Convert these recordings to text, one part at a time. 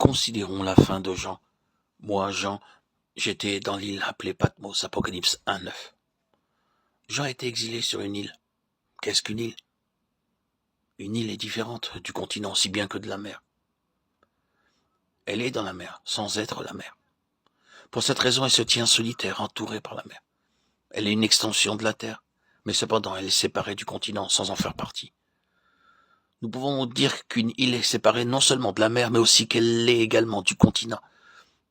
Considérons la fin de Jean. Moi, Jean, j'étais dans l'île appelée Patmos, Apocalypse 1:9. Jean a été exilé sur une île. Qu'est-ce qu'une île? Une île est différente du continent, si bien que de la mer. Elle est dans la mer, sans être la mer. Pour cette raison, elle se tient solitaire, entourée par la mer. Elle est une extension de la terre, mais cependant elle est séparée du continent sans en faire partie. Nous pouvons dire qu'une île est séparée non seulement de la mer, mais aussi qu'elle l'est également du continent.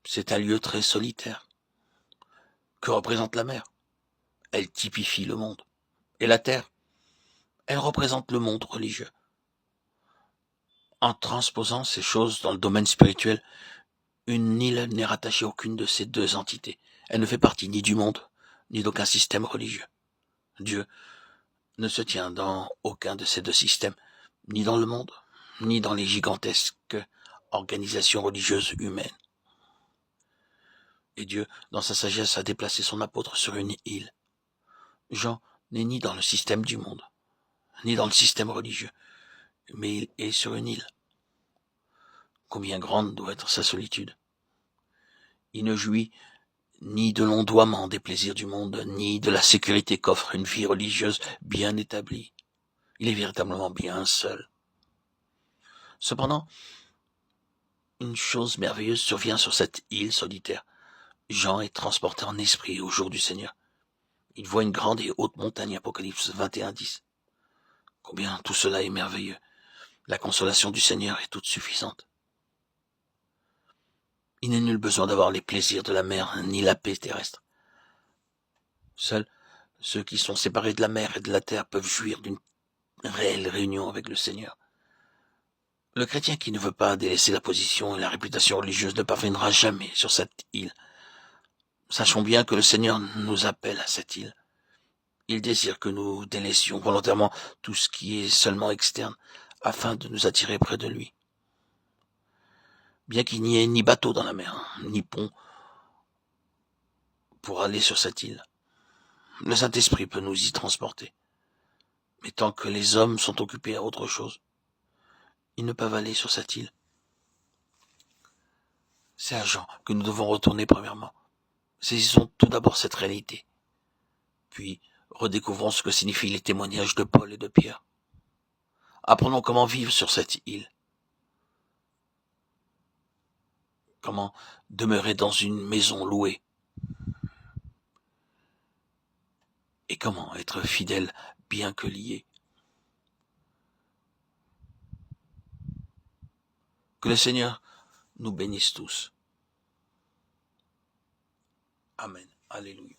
C'est un lieu très solitaire. Que représente la mer? Elle typifie le monde. Et la terre? Elle représente le monde religieux. En transposant ces choses dans le domaine spirituel, une île n'est rattachée à aucune de ces deux entités. Elle ne fait partie ni du monde, ni d'aucun système religieux. Dieu ne se tient dans aucun de ces deux systèmes, ni dans le monde, ni dans les gigantesques organisations religieuses humaines. Et Dieu, dans sa sagesse, a déplacé son apôtre sur une île. Jean n'est ni dans le système du monde, ni dans le système religieux, mais il est sur une île. Combien grande doit être sa solitude. Il ne jouit ni de l'ondoiement des plaisirs du monde, ni de la sécurité qu'offre une vie religieuse bien établie. Il est véritablement bien seul. Cependant, une chose merveilleuse survient sur cette île solitaire. Jean est transporté en esprit au jour du Seigneur. Il voit une grande et haute montagne, Apocalypse 21:10. Combien tout cela est merveilleux. La consolation du Seigneur est toute suffisante. Il n'est nul besoin d'avoir les plaisirs de la mer, ni la paix terrestre. Seuls ceux qui sont séparés de la mer et de la terre peuvent jouir d'une réelle réunion avec le Seigneur. Le chrétien qui ne veut pas délaisser la position et la réputation religieuse ne parviendra jamais sur cette île. Sachons bien que le Seigneur nous appelle à cette île. Il désire que nous délaissions volontairement tout ce qui est seulement externe, afin de nous attirer près de lui. Bien qu'il n'y ait ni bateau dans la mer, ni pont pour aller sur cette île, le Saint-Esprit peut nous y transporter. Mais tant que les hommes sont occupés à autre chose, ils ne peuvent aller sur cette île. C'est à Jean que nous devons retourner premièrement. Saisissons tout d'abord cette réalité. Puis, redécouvrons ce que signifient les témoignages de Paul et de Pierre. Apprenons comment vivre sur cette île. Comment demeurer dans une maison louée. Et comment être fidèle bien que lié. Que le Seigneur nous bénisse tous. Amen. Alléluia.